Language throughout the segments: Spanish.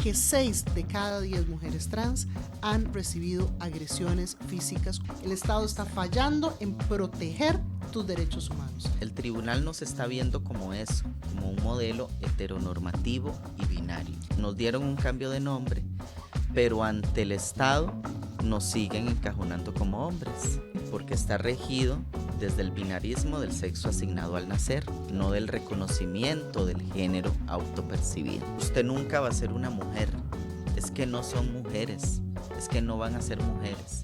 que 6 de cada 10 mujeres trans han recibido agresiones físicas. El Estado está fallando en proteger tus derechos humanos. El tribunal nos está viendo como eso, como un modelo heteronormativo y binario. Nos dieron un cambio de nombre, pero ante el Estado nos siguen encajonando como hombres, porque está regido desde el binarismo del sexo asignado al nacer, no del reconocimiento del género autopercibido. Usted nunca va a ser una mujer, es que no son mujeres, es que no van a ser mujeres.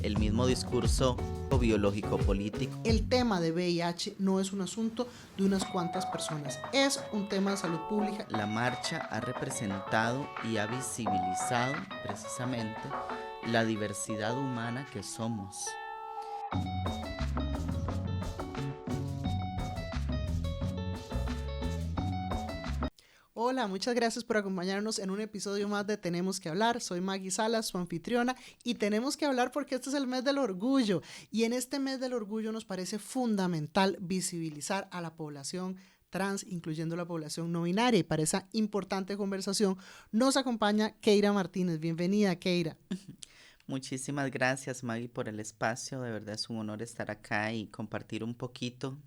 El mismo discurso biológico-político. El tema de VIH no es un asunto de unas cuantas personas, es un tema de salud pública. La marcha ha representado y ha visibilizado precisamente la diversidad humana que somos. Hola, muchas gracias por acompañarnos en un episodio más de Tenemos que hablar. Soy Maggie Salas, su anfitriona, y tenemos que hablar porque este es el mes del orgullo. Y en este mes del orgullo nos parece fundamental visibilizar a la población trans, incluyendo la población no binaria. Y para esa importante conversación nos acompaña Keira Martínez. Bienvenida, Keira. Muchísimas gracias, Maggie, por el espacio. De verdad es un honor estar acá y compartir un poquito,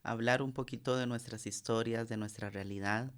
hablar un poquito de nuestras historias, de nuestra realidad,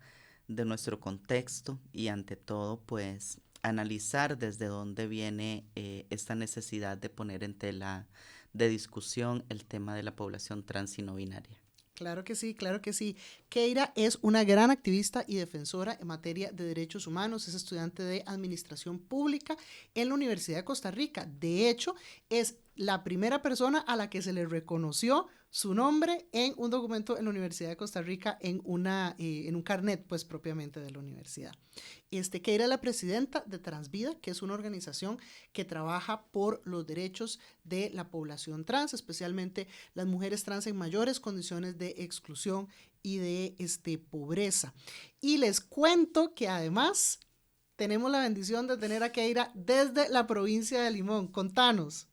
de nuestro contexto y ante todo pues analizar desde dónde viene esta necesidad de poner en tela de discusión el tema de la población trans y no binaria. Claro que sí, claro que sí. Keira es una gran activista y defensora en materia de derechos humanos, es estudiante de Administración Pública en la Universidad de Costa Rica. De hecho, es la primera persona a la que se le reconoció su nombre en un documento en la Universidad de Costa Rica, en un carnet, pues, propiamente de la universidad. Keira es la presidenta de Transvida, que es una organización que trabaja por los derechos de la población trans, especialmente las mujeres trans en mayores condiciones de exclusión y de pobreza. Y les cuento que además tenemos la bendición de tener a Keira desde la provincia de Limón. Contanos.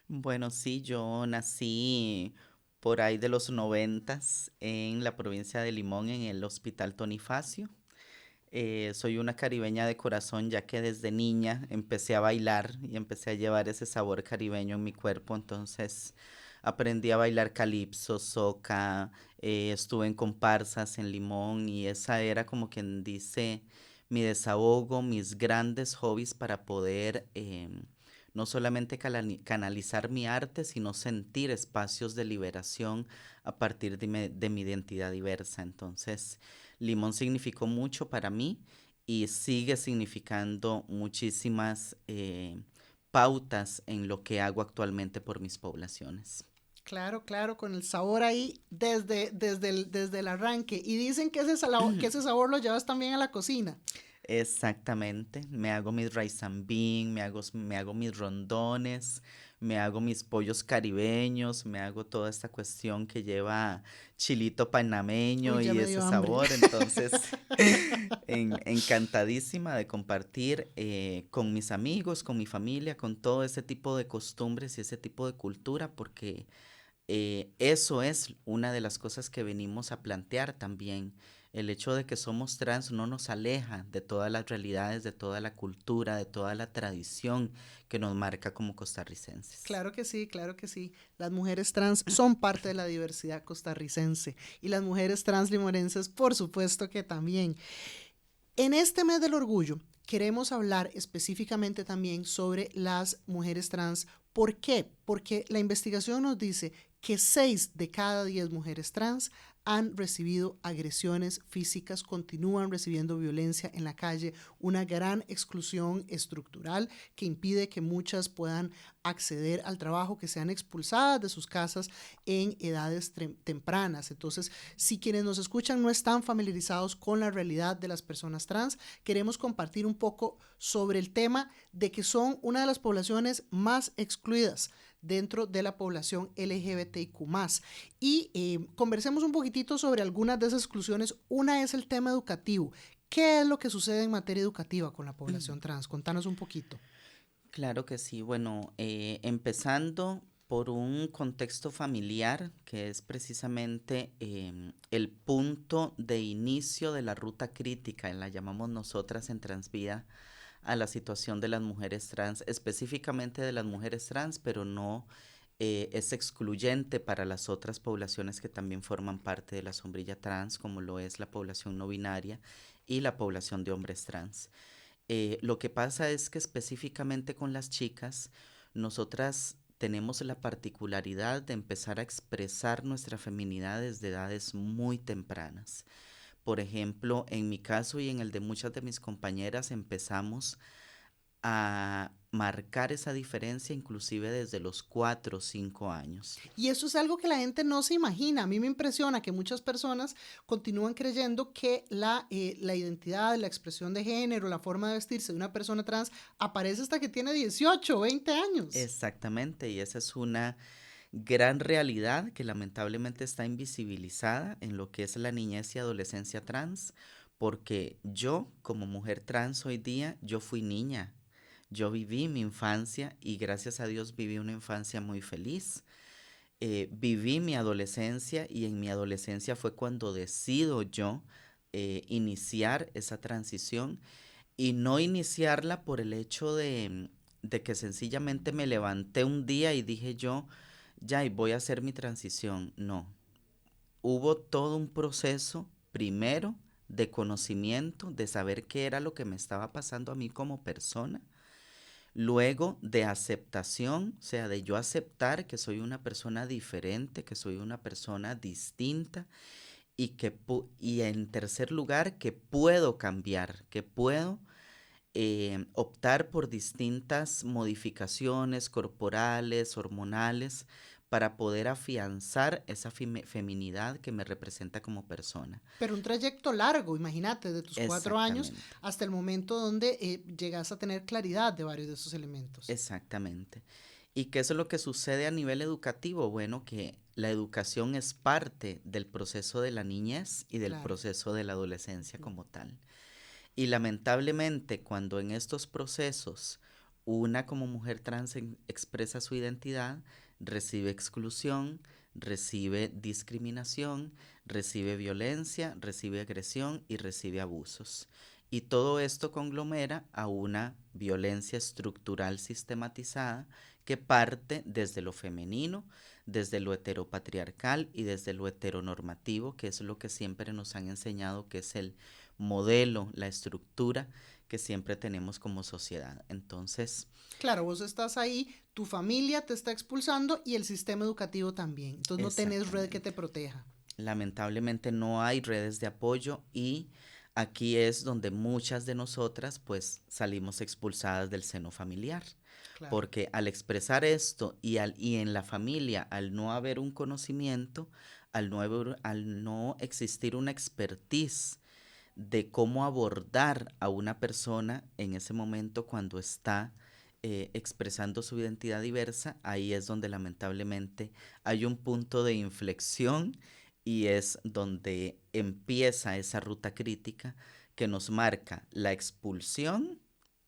Bueno, sí, yo nací por ahí de los 90s en la provincia de Limón, en el Hospital Tonifacio. Soy una caribeña de corazón, ya que desde niña empecé a bailar y empecé a llevar ese sabor caribeño en mi cuerpo. Entonces aprendí a bailar calipso, soca, estuve en comparsas en Limón y esa era como quien dice mi desahogo, mis grandes hobbies para poder no solamente canalizar mi arte, sino sentir espacios de liberación a partir de mi identidad diversa. Entonces, Limón significó mucho para mí y sigue significando muchísimas pautas en lo que hago actualmente por mis poblaciones. Claro, claro, con el sabor ahí desde el arranque. Y dicen que ese sabor lo llevas también a la cocina. Exactamente, me hago mis rice and bean, me hago mis rondones, me hago mis pollos caribeños, me hago toda esta cuestión que lleva chilito panameño. Uy, ya Y me ese dio hambre. sabor. Entonces encantadísima de compartir con mis amigos, con mi familia, con todo ese tipo de costumbres y ese tipo de cultura, porque eso es una de las cosas que venimos a plantear también. El hecho de que somos trans no nos aleja de todas las realidades, de toda la cultura, de toda la tradición que nos marca como costarricenses. Claro que sí, claro que sí. Las mujeres trans son parte de la diversidad costarricense y las mujeres trans limoneses, por supuesto que también. En este mes del orgullo queremos hablar específicamente también sobre las mujeres trans. ¿Por qué? Porque la investigación nos dice que 6 de cada 10 mujeres trans han recibido agresiones físicas, continúan recibiendo violencia en la calle, una gran exclusión estructural que impide que muchas puedan acceder al trabajo, que sean expulsadas de sus casas en edades tempranas. Entonces, si quienes nos escuchan no están familiarizados con la realidad de las personas trans, queremos compartir un poco sobre el tema de que son una de las poblaciones más excluidas dentro de la población LGBTIQ+. Y conversemos un poquitito sobre algunas de esas exclusiones. Una es el tema educativo. ¿Qué es lo que sucede en materia educativa con la población trans? Contanos un poquito. Claro que sí. Bueno, empezando Por un contexto familiar que es precisamente el punto de inicio de la ruta crítica, la llamamos nosotras en Transvida, a la situación de las mujeres trans, específicamente de las mujeres trans, pero no es excluyente para las otras poblaciones que también forman parte de la sombrilla trans, como lo es la población no binaria y la población de hombres trans. Lo que pasa es que específicamente con las chicas, nosotras tenemos la particularidad de empezar a expresar nuestra feminidad desde edades muy tempranas. Por ejemplo, en mi caso y en el de muchas de mis compañeras empezamos a marcar esa diferencia inclusive desde los 4 o 5 años. Y eso es algo que la gente no se imagina. A mí me impresiona que muchas personas continúan creyendo que la identidad, la expresión de género, la forma de vestirse de una persona trans aparece hasta que tiene 18 o 20 años. Exactamente, y esa es una gran realidad que lamentablemente está invisibilizada en lo que es la niñez y adolescencia trans, porque yo como mujer trans hoy día, yo fui niña, yo viví mi infancia y gracias a Dios viví una infancia muy feliz. Viví mi adolescencia y en mi adolescencia fue cuando decido yo iniciar esa transición y no iniciarla por el hecho de que sencillamente me levanté un día y dije yo, ya, y voy a hacer mi transición. No, hubo todo un proceso primero de conocimiento, de saber qué era lo que me estaba pasando a mí como persona, luego de aceptación, o sea, de yo aceptar que soy una persona diferente, que soy una persona distinta y en tercer lugar que puedo cambiar, que puedo optar por distintas modificaciones corporales, hormonales, para poder afianzar esa feminidad que me representa como persona. Pero un trayecto largo, imagínate, de tus 4 años Exactamente, hasta el momento donde llegas a tener claridad de varios de esos elementos. exactamente. ¿Y qué es lo que sucede a nivel educativo? Bueno, que la educación es parte del proceso de la niñez y del Claro. proceso de la adolescencia como tal. Y lamentablemente cuando en estos procesos una como mujer trans expresa su identidad, recibe exclusión, recibe discriminación, recibe violencia, recibe agresión y recibe abusos. Y todo esto conglomera a una violencia estructural sistematizada que parte desde lo femenino, desde lo heteropatriarcal y desde lo heteronormativo, que es lo que siempre nos han enseñado que es el modelo, la estructura que siempre tenemos como sociedad. Entonces, Claro, vos estás ahí, tu familia te está expulsando y el sistema educativo también. Entonces no tenés red que te exactamente. proteja. Lamentablemente no hay redes de apoyo y aquí es donde muchas de nosotras pues salimos expulsadas del seno familiar. Claro. Porque al expresar esto y en la familia, al no haber un conocimiento, al no existir una expertise de cómo abordar a una persona en ese momento cuando está expresando su identidad diversa, ahí es donde lamentablemente hay un punto de inflexión y es donde empieza esa ruta crítica que nos marca la expulsión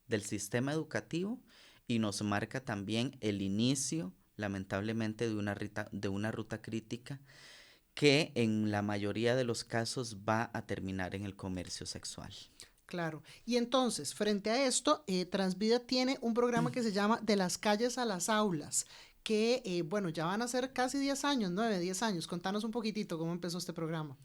del sistema educativo y nos marca también el inicio, lamentablemente, de una ruta crítica que en la mayoría de los casos va a terminar en el comercio sexual. Claro. Y entonces, frente a esto, Transvida tiene un programa que se llama De las calles a las aulas, que, bueno, ya van a ser casi 10 años, 9, 10 años. Contanos un poquitito cómo empezó este programa.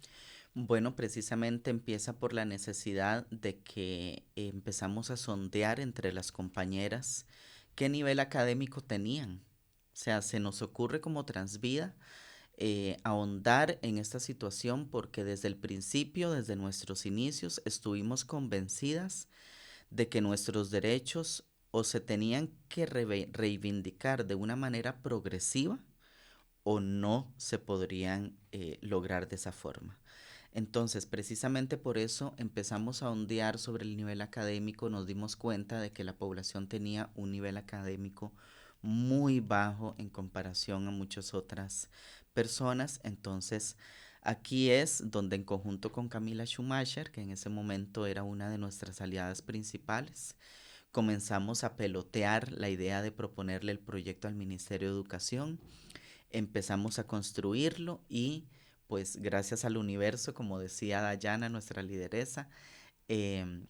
Bueno, precisamente empieza por la necesidad de que empezamos a sondear entre las compañeras qué nivel académico tenían. O sea, se nos ocurre como Transvida ahondar en esta situación porque desde el principio, desde nuestros inicios, estuvimos convencidas de que nuestros derechos o se tenían que reivindicar de una manera progresiva o no se podrían lograr de esa forma. Entonces, precisamente por eso empezamos a ondear sobre el nivel académico, nos dimos cuenta de que la población tenía un nivel académico muy bajo en comparación a muchas otras personas. Entonces, aquí es donde en conjunto con Camila Schumacher, que en ese momento era una de nuestras aliadas principales, comenzamos a pelotear la idea de proponerle el proyecto al Ministerio de Educación, empezamos a construirlo y pues gracias al universo, como decía Dayana, nuestra lideresa, em,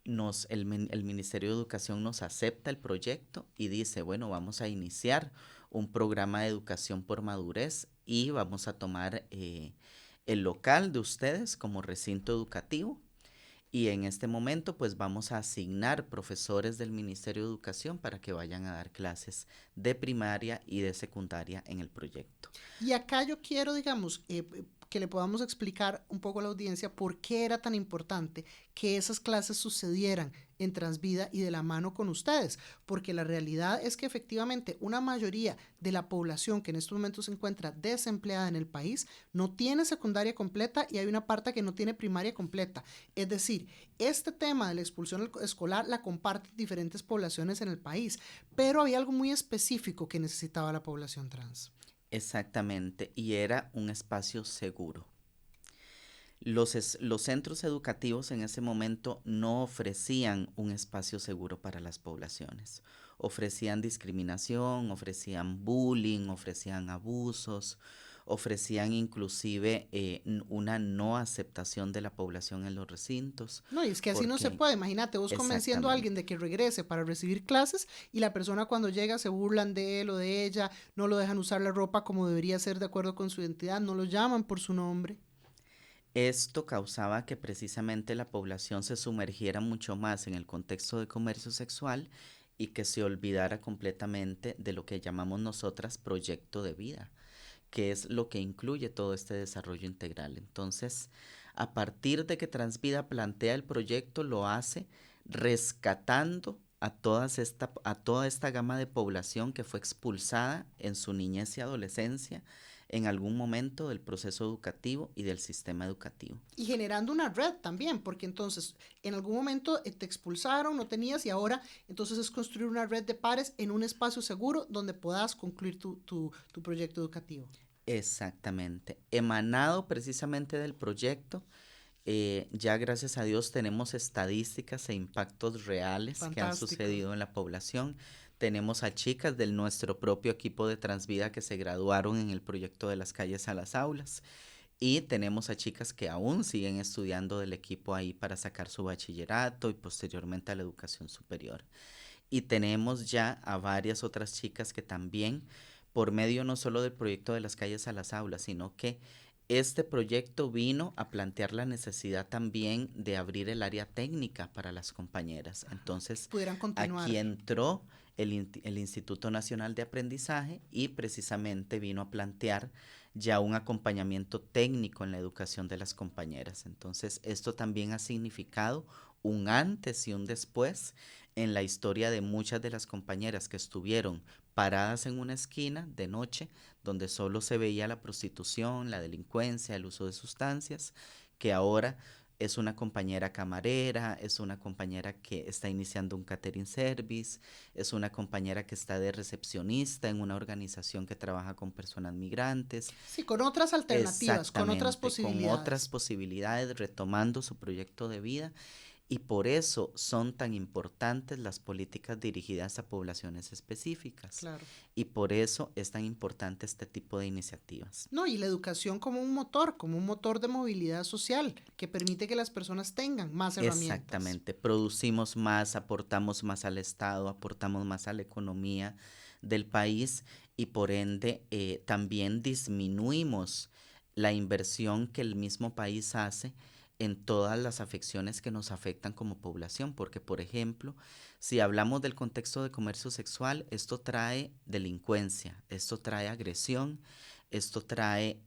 el Ministerio de Educación nos acepta el proyecto y dice, bueno, vamos a iniciar un programa de educación por madurez y vamos a tomar el local de ustedes como recinto educativo. Y en este momento pues vamos a asignar profesores del Ministerio de Educación para que vayan a dar clases de primaria y de secundaria en el proyecto. Y acá yo quiero, digamos, que le podamos explicar un poco a la audiencia por qué era tan importante que esas clases sucedieran en Transvida y de la mano con ustedes, porque la realidad es que efectivamente una mayoría de la población que en estos momentos se encuentra desempleada en el país no tiene secundaria completa y hay una parte que no tiene primaria completa. Es decir, este tema de la expulsión escolar la comparten diferentes poblaciones en el país, pero había algo muy específico que necesitaba la población trans. Exactamente, y era un espacio seguro. Los centros educativos en ese momento no ofrecían un espacio seguro para las poblaciones. Ofrecían discriminación, ofrecían bullying, ofrecían abusos, ofrecían inclusive una no aceptación de la población en los recintos. No, y es que así no se Porque, puede. Imagínate, vos convenciendo a alguien exactamente. de que regrese para recibir clases y la persona cuando llega se burlan de él o de ella, no lo dejan usar la ropa como debería ser de acuerdo con su identidad, no lo llaman por su nombre. Esto causaba que precisamente la población se sumergiera mucho más en el contexto de comercio sexual y que se olvidara completamente de lo que llamamos nosotras proyecto de vida, que es lo que incluye todo este desarrollo integral. Entonces, a partir de que Transvida plantea el proyecto, lo hace rescatando a toda esta gama de población que fue expulsada en su niñez y adolescencia en algún momento del proceso educativo y del sistema educativo. Y generando una red también, porque entonces en algún momento te expulsaron, no tenías, y ahora entonces es construir una red de pares en un espacio seguro donde puedas concluir tu proyecto educativo. Exactamente. Emanado precisamente del proyecto, ya gracias a Dios tenemos estadísticas e impactos reales que han Fantástico. sucedido en la población. Tenemos a chicas de nuestro propio equipo de Transvida que se graduaron en el proyecto de las calles a las aulas y tenemos a chicas que aún siguen estudiando del equipo ahí para sacar su bachillerato y posteriormente a la educación superior. Y tenemos ya a varias otras chicas que también, por medio no solo del proyecto de las calles a las aulas, sino que este proyecto vino a plantear la necesidad también de abrir el área técnica para las compañeras. Entonces, Pudieran aquí continuar. entró el Instituto Nacional de Aprendizaje y precisamente vino a plantear ya un acompañamiento técnico en la educación de las compañeras. Entonces, esto también ha significado un antes y un después en la historia de muchas de las compañeras que estuvieron paradas en una esquina de noche donde solo se veía la prostitución, la delincuencia, el uso de sustancias, que ahora es una compañera camarera, es una compañera que está iniciando un catering service, es una compañera que está de recepcionista en una organización que trabaja con personas migrantes. Sí, con otras alternativas, con otras Exactamente, con otras posibilidades. posibilidades, retomando su proyecto de vida y por eso son tan importantes las políticas dirigidas a poblaciones específicas. Claro. Y por eso es tan importante este tipo de iniciativas. No, y la educación como un motor de movilidad social que permite que las personas tengan más herramientas. Exactamente, producimos más, aportamos más al Estado, aportamos más a la economía del país y por ende también disminuimos la inversión que el mismo país hace en todas las afecciones que nos afectan como población, porque por ejemplo, si hablamos del contexto de comercio sexual, esto trae delincuencia, esto trae agresión, esto trae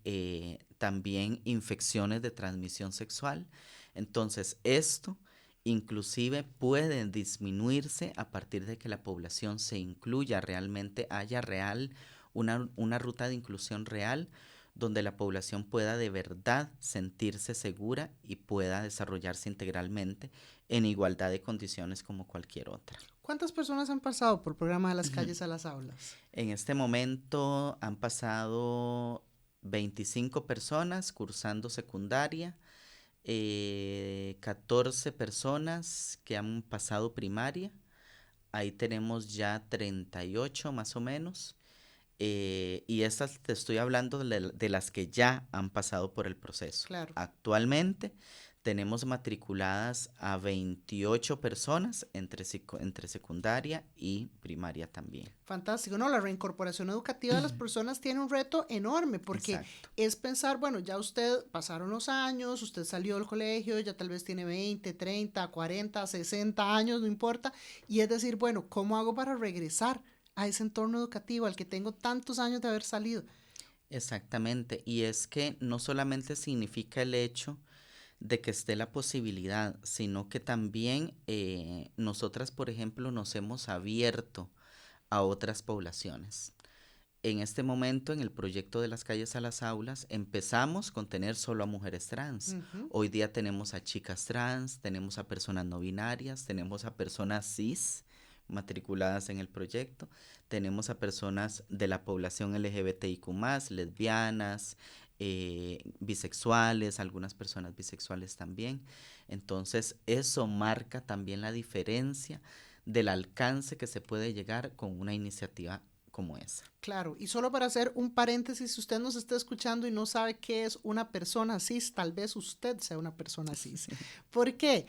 también infecciones de transmisión sexual. Entonces, esto inclusive puede disminuirse a partir de que la población se incluya realmente, haya una ruta de inclusión real donde la población pueda de verdad sentirse segura y pueda desarrollarse integralmente en igualdad de condiciones como cualquier otra. ¿Cuántas personas han pasado por el programa de las calles a las aulas? En este momento han pasado 25 personas cursando secundaria, 14 personas que han pasado primaria, ahí tenemos ya 38 más o menos. Y estas te estoy hablando de las que ya han pasado por el proceso. Claro. Actualmente tenemos matriculadas a 28 personas entre secundaria y primaria también. Fantástico, ¿no? La reincorporación educativa de las personas tiene un reto enorme porque Exacto. es pensar, bueno, ya usted pasaron los años, usted salió del colegio, ya tal vez tiene 20, 30, 40, 60 años, no importa, y es decir, bueno, ¿cómo hago para regresar a ese entorno educativo al que tengo tantos años de haber salido? Exactamente. Y es que no solamente significa el hecho de que esté la posibilidad, sino que también nosotras, por ejemplo, nos hemos abierto a otras poblaciones. En este momento, en el proyecto de las calles a las aulas, empezamos con tener solo a mujeres trans. Ujú. Hoy día tenemos a chicas trans, tenemos a personas no binarias, tenemos a personas cis matriculadas en el proyecto, tenemos a personas de la población LGBTIQ+, lesbianas, bisexuales, algunas personas bisexuales también. Entonces, eso marca también la diferencia del alcance que se puede llegar con una iniciativa como esa. Claro, y solo para hacer un paréntesis, si usted nos está escuchando y no sabe qué es una persona cis, tal vez usted sea una persona cis. ¿Por qué?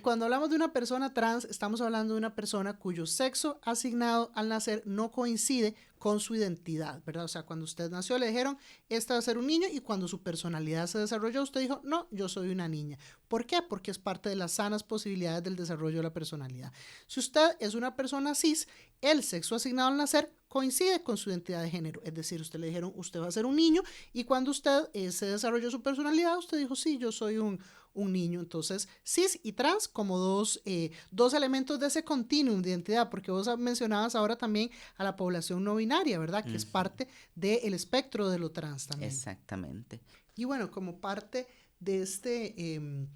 Cuando hablamos de una persona trans, estamos hablando de una persona cuyo sexo asignado al nacer no coincide con su identidad, ¿verdad? O sea, cuando usted nació le dijeron, este va a ser un niño, y cuando su personalidad se desarrolló, usted dijo, no, yo soy una niña. ¿Por qué? Porque es parte de las sanas posibilidades del desarrollo de la personalidad. Si usted es una persona cis, el sexo asignado al nacer coincide con su identidad de género, es decir, usted le dijeron, usted va a ser un niño, y cuando usted se desarrolló su personalidad, usted dijo, sí, yo soy un niño. Entonces, cis y trans como dos elementos de ese continuum de identidad, porque vos mencionabas ahora también a la población no binaria, ¿verdad? Que es parte del espectro de lo trans también. Exactamente. Y bueno, como parte de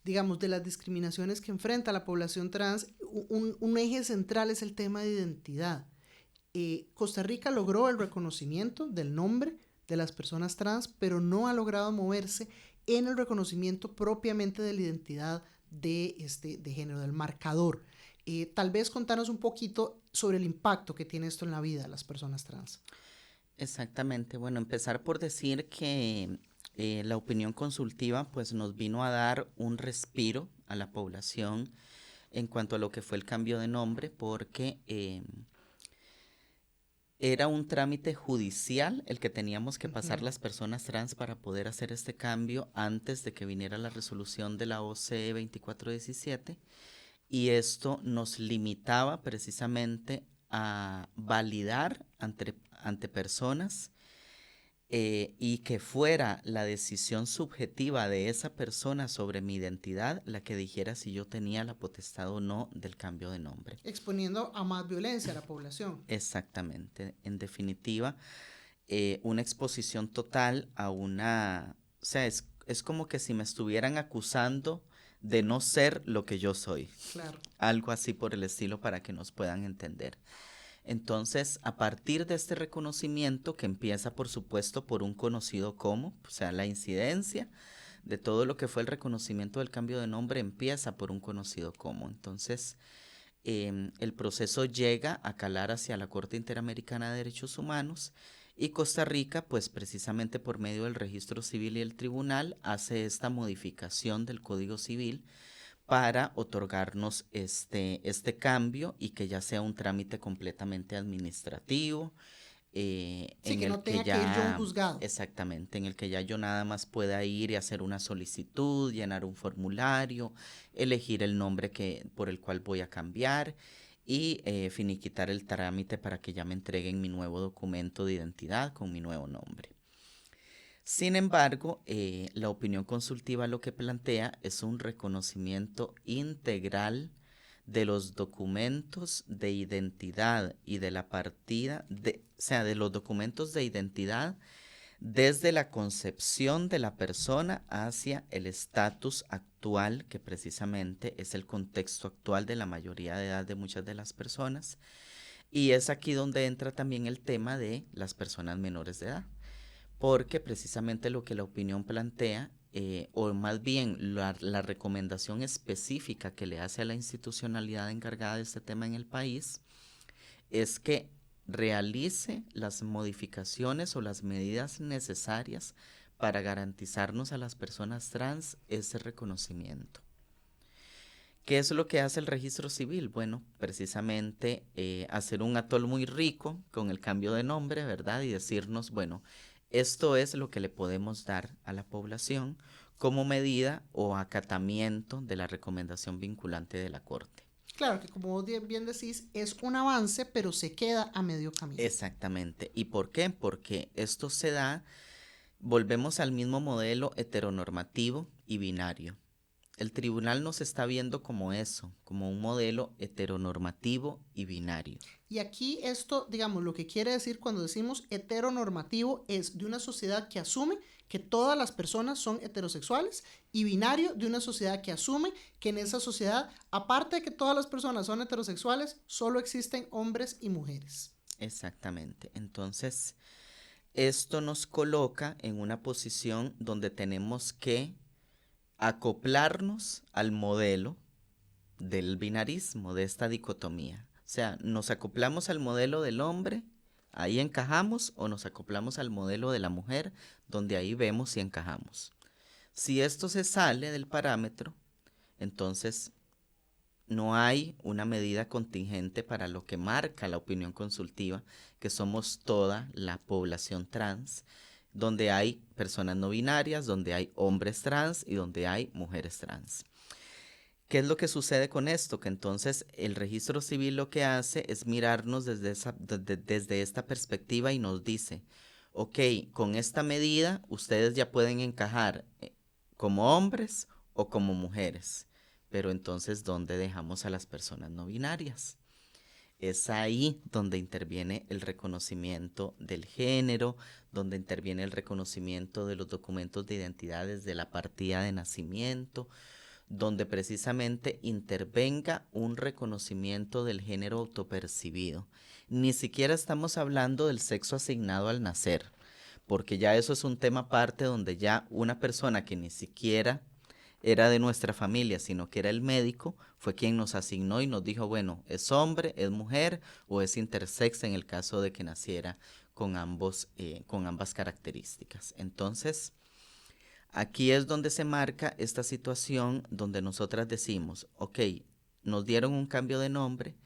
digamos, de las discriminaciones que enfrenta la población trans, un eje central es el tema de identidad. Costa Rica logró el reconocimiento del nombre de las personas trans, pero no ha logrado moverse en el reconocimiento propiamente de la identidad de género, del marcador. Tal vez contarnos un poquito sobre el impacto que tiene esto en la vida de las personas trans. Exactamente. Bueno, empezar por decir que la opinión consultiva pues nos vino a dar un respiro a la población en cuanto a lo que fue el cambio de nombre, porque era un trámite judicial el que teníamos que pasar las personas trans para poder hacer este cambio antes de que viniera la resolución de la OCE 2417, y esto nos limitaba precisamente a validar ante personas y que fuera la decisión subjetiva de esa persona sobre mi identidad la que dijera si yo tenía la potestad o no del cambio de nombre. Exponiendo a más violencia a la población. Exactamente. En definitiva, una exposición total a una... O sea, es como que si me estuvieran acusando de no ser lo que yo soy. Claro. Algo así por el estilo para que nos puedan entender. Entonces, a partir de este reconocimiento, que empieza por supuesto por un conocido como, o sea, la incidencia de todo lo que fue el reconocimiento del cambio de nombre empieza por un conocido como. Entonces, el proceso llega a calar hacia la Corte Interamericana de Derechos Humanos, y Costa Rica, pues precisamente por medio del registro civil y el tribunal, hace esta modificación del Código Civil para otorgarnos este cambio y que ya sea un trámite completamente administrativo, Sí, en que no el que tenga que ir yo a un ya, juzgado. exactamente, en el que ya yo nada más pueda ir y hacer una solicitud, llenar un formulario, elegir el nombre por el cual voy a cambiar y finiquitar el trámite para que ya me entreguen mi nuevo documento de identidad con mi nuevo nombre. Sin embargo, la opinión consultiva lo que plantea es un reconocimiento integral de los documentos de identidad y de la partida, o sea, de los documentos de identidad desde la concepción de la persona hacia el estatus actual, que precisamente es el contexto actual de la mayoría de edad de muchas de las personas. Y es aquí donde entra también el tema de las personas menores de edad, porque precisamente lo que la opinión plantea o más bien la recomendación específica que le hace a la institucionalidad encargada de este tema en el país, es que realice las modificaciones o las medidas necesarias para garantizarnos a las personas trans ese reconocimiento. ¿Qué es lo que hace el registro civil? Bueno, precisamente hacer un atol muy rico con el cambio de nombre, ¿verdad? Y decirnos, bueno, esto es lo que le podemos dar a la población como medida o acatamiento de la recomendación vinculante de la Corte. Claro que como bien decís, es un avance, pero se queda a medio camino. Exactamente. ¿Y por qué? Porque esto se da, volvemos al mismo modelo heteronormativo y binario. El tribunal nos está viendo como eso, como un modelo heteronormativo y binario. Y aquí esto, digamos, lo que quiere decir cuando decimos heteronormativo es de una sociedad que asume que todas las personas son heterosexuales, y binario de una sociedad que asume que en esa sociedad, aparte de que todas las personas son heterosexuales, solo existen hombres y mujeres. Exactamente. Entonces, esto nos coloca en una posición donde tenemos que acoplarnos al modelo del binarismo, de esta dicotomía. O sea, nos acoplamos al modelo del hombre, ahí encajamos, o nos acoplamos al modelo de la mujer, donde ahí vemos si encajamos. Si esto se sale del parámetro, entonces no hay una medida contingente para lo que marca la opinión consultiva, que somos toda la población trans, donde hay personas no binarias, donde hay hombres trans y donde hay mujeres trans. ¿Qué es lo que sucede con esto? Que entonces el registro civil lo que hace es mirarnos desde esta perspectiva y nos dice, ok, con esta medida ustedes ya pueden encajar como hombres o como mujeres, pero entonces ¿dónde dejamos a las personas no binarias? Es ahí donde interviene el reconocimiento del género, donde interviene el reconocimiento de los documentos de identidad desde la partida de nacimiento, donde precisamente intervenga un reconocimiento del género autopercibido. Ni siquiera estamos hablando del sexo asignado al nacer, porque ya eso es un tema aparte donde ya una persona que ni siquiera era de nuestra familia, sino que era el médico, fue quien nos asignó y nos dijo, bueno, es hombre, es mujer o es intersex en el caso de que naciera con ambas características. Entonces, aquí es donde se marca esta situación donde nosotras decimos, ok, nos dieron un cambio de nombre,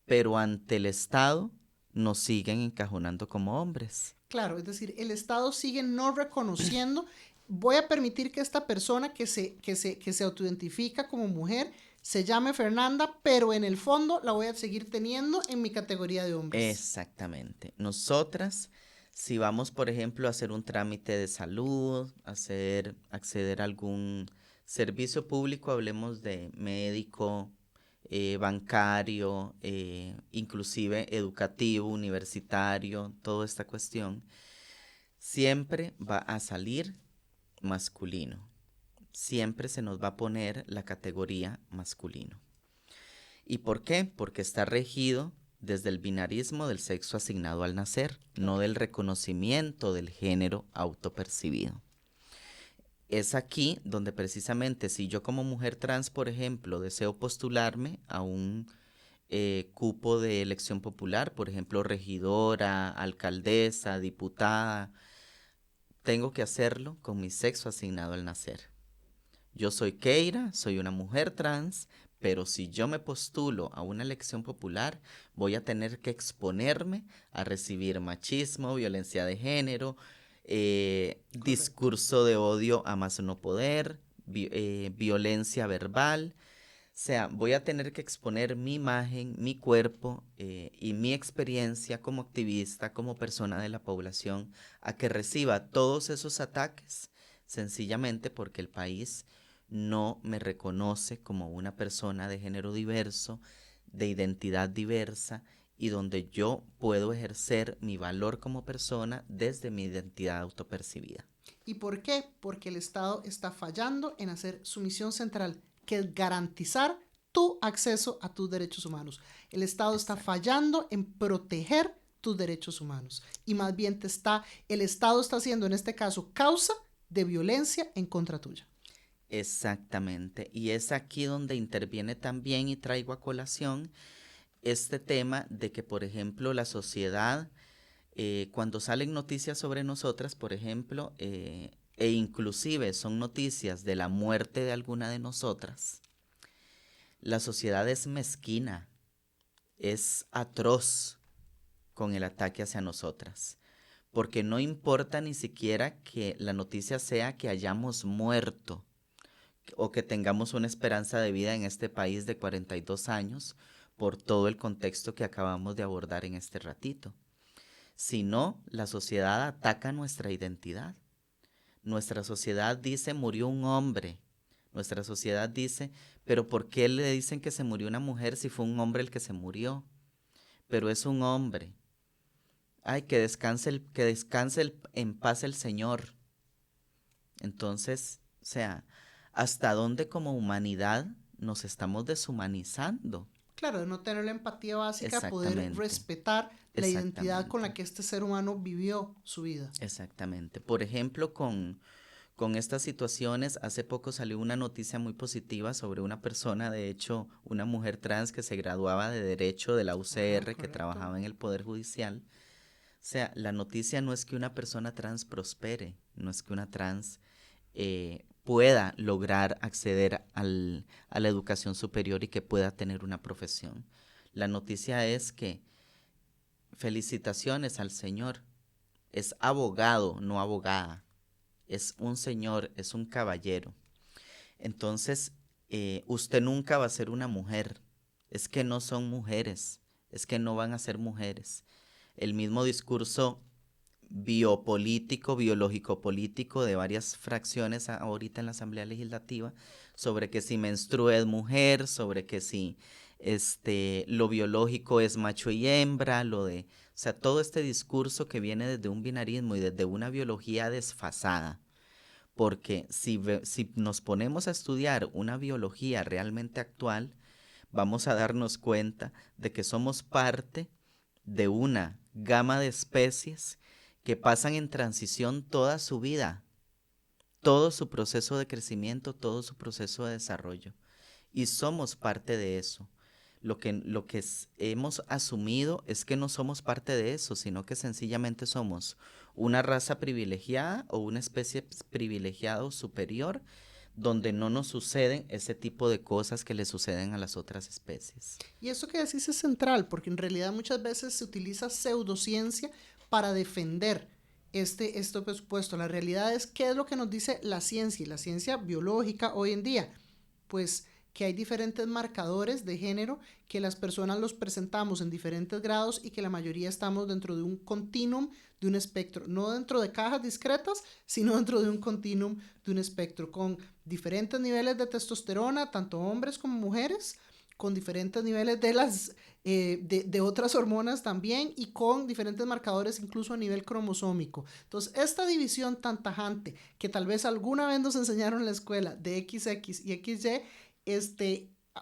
pero ante el Estado nos siguen encajonando como hombres. Claro, es decir, el Estado sigue no reconociendo, voy a permitir que esta persona que se autoidentifica como mujer se llame Fernanda, pero en el fondo la voy a seguir teniendo en mi categoría de hombres. Exactamente. Nosotras, si vamos, por ejemplo, a hacer un trámite de salud, acceder a algún servicio público, hablemos de médico, bancario, inclusive educativo, universitario, toda esta cuestión, siempre va a salir masculino. Siempre se nos va a poner la categoría masculino. ¿Y por qué? Porque está regido desde el binarismo del sexo asignado al nacer, no del reconocimiento del género autopercibido. Es aquí donde precisamente si yo como mujer trans, por ejemplo, deseo postularme a un cupo de elección popular, por ejemplo, regidora, alcaldesa, diputada, tengo que hacerlo con mi sexo asignado al nacer. Yo soy Keira, soy una mujer trans, pero si yo me postulo a una elección popular, voy a tener que exponerme a recibir machismo, violencia de género, discurso de odio a más no poder, violencia verbal. O sea, voy a tener que exponer mi imagen, mi cuerpo y mi experiencia como activista, como persona de la población, a que reciba todos esos ataques, sencillamente porque el país no me reconoce como una persona de género diverso, de identidad diversa, y donde yo puedo ejercer mi valor como persona desde mi identidad autopercibida. ¿Y por qué? Porque el Estado está fallando en hacer su misión central, que es garantizar tu acceso a tus derechos humanos. El Estado está fallando en proteger tus derechos humanos. Y más bien el Estado está haciendo en este caso causa de violencia en contra tuya. Exactamente. Y es aquí donde interviene también y traigo a colación este tema de que, por ejemplo, la sociedad, cuando salen noticias sobre nosotras, por ejemplo, e inclusive son noticias de la muerte de alguna de nosotras, la sociedad es mezquina, es atroz con el ataque hacia nosotras, porque no importa ni siquiera que la noticia sea que hayamos muerto o que tengamos una esperanza de vida en este país de 42 años por todo el contexto que acabamos de abordar en este ratito, sino la sociedad ataca nuestra identidad. Nuestra sociedad dice murió un hombre. Nuestra sociedad dice, pero ¿por qué le dicen que se murió una mujer si fue un hombre el que se murió? Pero es un hombre. Ay, que descanse en paz el Señor. Entonces, o sea, ¿hasta dónde como humanidad nos estamos deshumanizando? Claro, de no tener la empatía básica, poder Exactamente, respetar la identidad con la exactamente, que este ser humano vivió su vida. exactamente. Por ejemplo, con estas situaciones, hace poco salió una noticia muy positiva sobre una persona, de hecho, una mujer trans que se graduaba de Derecho de la Ajá, UCR, que correcto. trabajaba en el Poder Judicial. O sea, la noticia no es que una persona trans prospere, no es que una trans pueda lograr acceder a la educación superior y que pueda tener una profesión. La noticia es que felicitaciones al señor, es abogado, no abogada, es un señor, es un caballero. Entonces, usted nunca va a ser una mujer, es que no son mujeres, es que no van a ser mujeres. El mismo discurso biopolítico, biológico-político de varias fracciones ahorita en la Asamblea Legislativa sobre que si menstrua es mujer, sobre que si lo biológico es macho y hembra, o sea, todo este discurso que viene desde un binarismo y desde una biología desfasada. Porque si nos ponemos a estudiar una biología realmente actual, vamos a darnos cuenta de que somos parte de una gama de especies que pasan en transición toda su vida, todo su proceso de crecimiento, todo su proceso de desarrollo. Y somos parte de eso. Hemos asumido es que no somos parte de eso, sino que sencillamente somos una raza privilegiada o una especie privilegiada o superior donde no nos suceden ese tipo de cosas que le suceden a las otras especies. Y eso que decís es central, porque en realidad muchas veces se utiliza pseudociencia para defender este presupuesto. La realidad es qué es lo que nos dice la ciencia y la ciencia biológica hoy en día. Pues que hay diferentes marcadores de género, que las personas los presentamos en diferentes grados y que la mayoría estamos dentro de un continuum, de un espectro, no dentro de cajas discretas, sino dentro de un continuum, de un espectro, con diferentes niveles de testosterona, tanto hombres como mujeres, con diferentes niveles de otras hormonas también y con diferentes marcadores incluso a nivel cromosómico. Entonces, esta división tan tajante que tal vez alguna vez nos enseñaron en la escuela de XX y XY,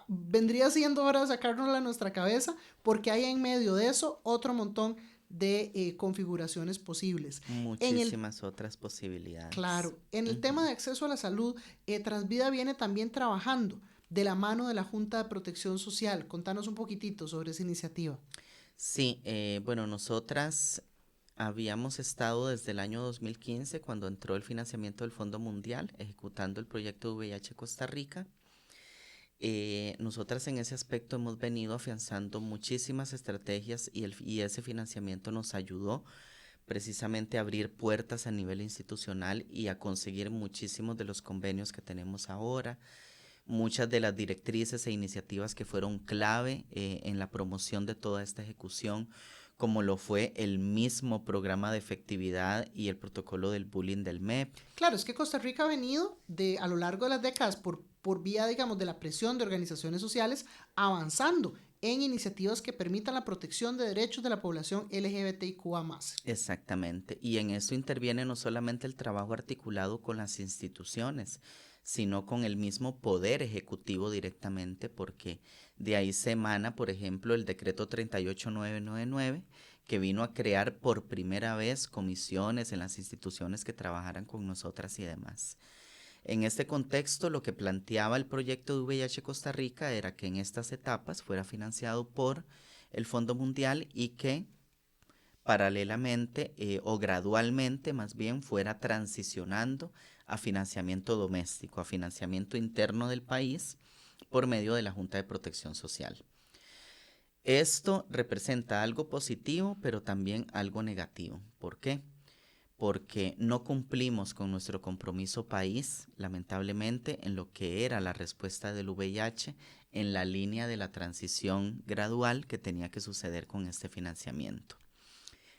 vendría siendo hora de sacárnosla de nuestra cabeza porque hay en medio de eso otro montón de configuraciones posibles. Muchísimas otras posibilidades. Claro, en el tema de acceso a la salud, Transvida viene también trabajando de la mano de la Junta de Protección Social. Contanos un poquitito sobre esa iniciativa. Sí, bueno, nosotras habíamos estado desde el año 2015, cuando entró el financiamiento del Fondo Mundial, ejecutando el proyecto VIH Costa Rica. Nosotras en ese aspecto hemos venido afianzando muchísimas estrategias y ese financiamiento nos ayudó precisamente a abrir puertas a nivel institucional y a conseguir muchísimos de los convenios que tenemos ahora, muchas de las directrices e iniciativas que fueron clave en la promoción de toda esta ejecución, como lo fue el mismo programa de efectividad y el protocolo del bullying del MEP. Claro, es que Costa Rica ha venido a lo largo de las décadas por vía, digamos, de la presión de organizaciones sociales, avanzando en iniciativas que permitan la protección de derechos de la población LGBTIQA+. Exactamente, y en eso interviene no solamente el trabajo articulado con las instituciones, sino con el mismo poder ejecutivo directamente, porque de ahí se emana, por ejemplo, el decreto 38999, que vino a crear por primera vez comisiones en las instituciones que trabajaran con nosotras y demás. En este contexto, lo que planteaba el proyecto de VIH Costa Rica era que en estas etapas fuera financiado por el Fondo Mundial y que paralelamente o gradualmente más bien fuera transicionando a financiamiento doméstico, a financiamiento interno del país por medio de la Junta de Protección Social. Esto representa algo positivo, pero también algo negativo. ¿Por qué? Porque no cumplimos con nuestro compromiso país, lamentablemente, en lo que era la respuesta del VIH en la línea de la transición gradual que tenía que suceder con este financiamiento.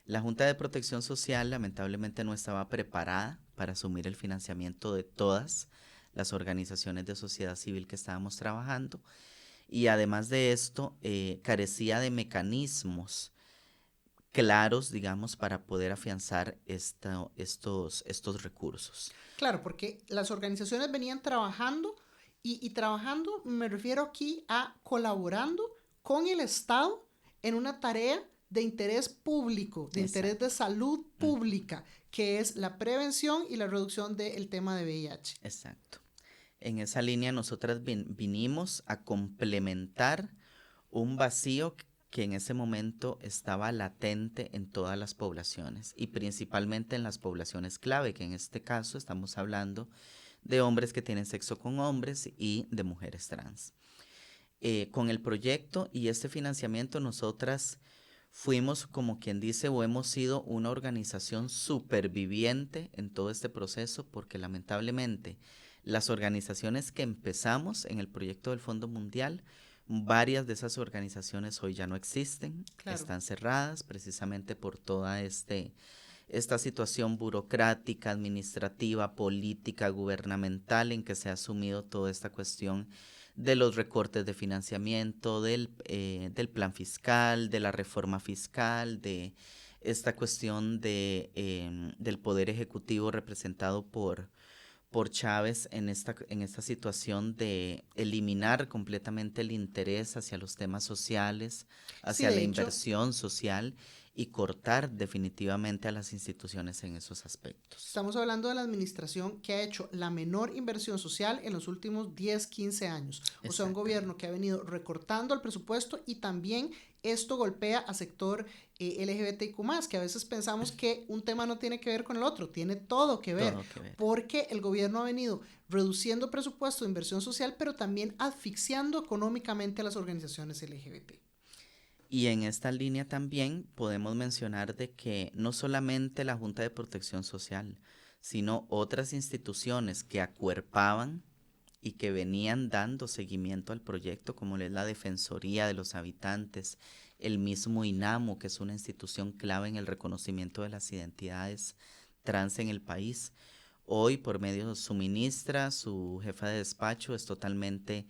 La Junta de Protección Social lamentablemente no estaba preparada para asumir el financiamiento de todas las organizaciones de sociedad civil que estábamos trabajando y además de esto carecía de mecanismos claros, digamos, para poder afianzar estos recursos. Claro, porque las organizaciones venían trabajando y trabajando, me refiero aquí a colaborando con el Estado en una tarea de interés público, de interés de salud pública, que es la prevención y la reducción del tema de VIH. Exacto. En esa línea nosotras vinimos a complementar un vacío que en ese momento estaba latente en todas las poblaciones y principalmente en las poblaciones clave, que en este caso estamos hablando de hombres que tienen sexo con hombres y de mujeres trans. Con el proyecto y este financiamiento nosotras fuimos, como quien dice, o hemos sido una organización superviviente en todo este proceso porque lamentablemente las organizaciones que empezamos en el proyecto del Fondo Mundial, varias de esas organizaciones hoy ya no existen, claro, están cerradas precisamente por toda esta situación burocrática, administrativa, política, gubernamental en que se ha asumido toda esta cuestión de los recortes de financiamiento, del plan fiscal, de la reforma fiscal, de esta cuestión del poder ejecutivo representado por Chávez en esta situación de eliminar completamente el interés hacia los temas sociales, hacia la inversión social y cortar definitivamente a las instituciones en esos aspectos. Estamos hablando de la administración que ha hecho la menor inversión social en los últimos 10, 15 años. O sea, un gobierno que ha venido recortando el presupuesto y también esto golpea a sector LGBTIQ+, que a veces pensamos que un tema no tiene que ver con el otro, tiene todo que ver, porque el gobierno ha venido reduciendo presupuesto de inversión social, pero también asfixiando económicamente a las organizaciones LGBT. Y en esta línea también podemos mencionar de que no solamente la Junta de Protección Social, sino otras instituciones que acuerpaban y que venían dando seguimiento al proyecto, como es la Defensoría de los Habitantes, el mismo INAMO, que es una institución clave en el reconocimiento de las identidades trans en el país. Hoy, por medio de su ministra, su jefa de despacho, es totalmente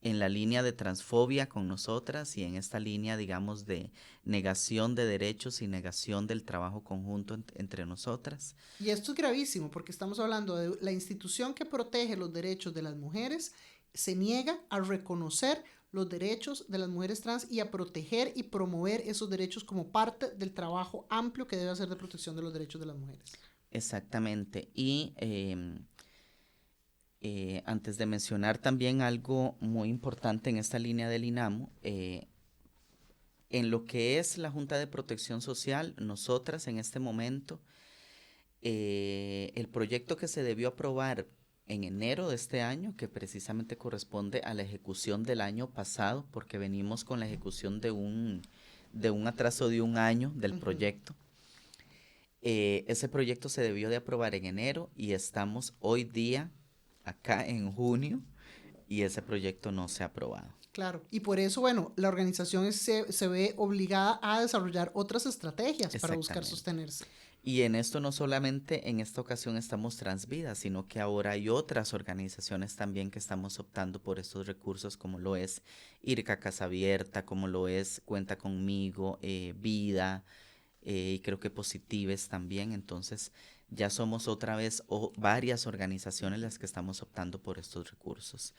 en la línea de transfobia con nosotras y en esta línea, digamos, de negación de derechos y negación del trabajo conjunto entre nosotras. Y esto es gravísimo porque estamos hablando de la institución que protege los derechos de las mujeres, se niega a reconocer los derechos de las mujeres trans y a proteger y promover esos derechos como parte del trabajo amplio que debe hacer de protección de los derechos de las mujeres. Exactamente. Y antes de mencionar también algo muy importante en esta línea del INAMO, en lo que es la Junta de Protección Social, nosotras en este momento, el proyecto que se debió aprobar en enero de este año, que precisamente corresponde a la ejecución del año pasado, porque venimos con la ejecución de un atraso de un año del proyecto. Ese proyecto se debió de aprobar en enero y estamos hoy día acá en junio y ese proyecto no se ha aprobado. Claro, y por eso, bueno, la organización se ve obligada a desarrollar otras estrategias para buscar sostenerse. Y en esto no solamente en esta ocasión estamos Transvidas, sino que ahora hay otras organizaciones también que estamos optando por estos recursos, como lo es IRCA Casa Abierta, como lo es Cuenta Conmigo, Vida, y creo que Positives también. Entonces ya somos otra vez varias organizaciones las que estamos optando por estos recursos.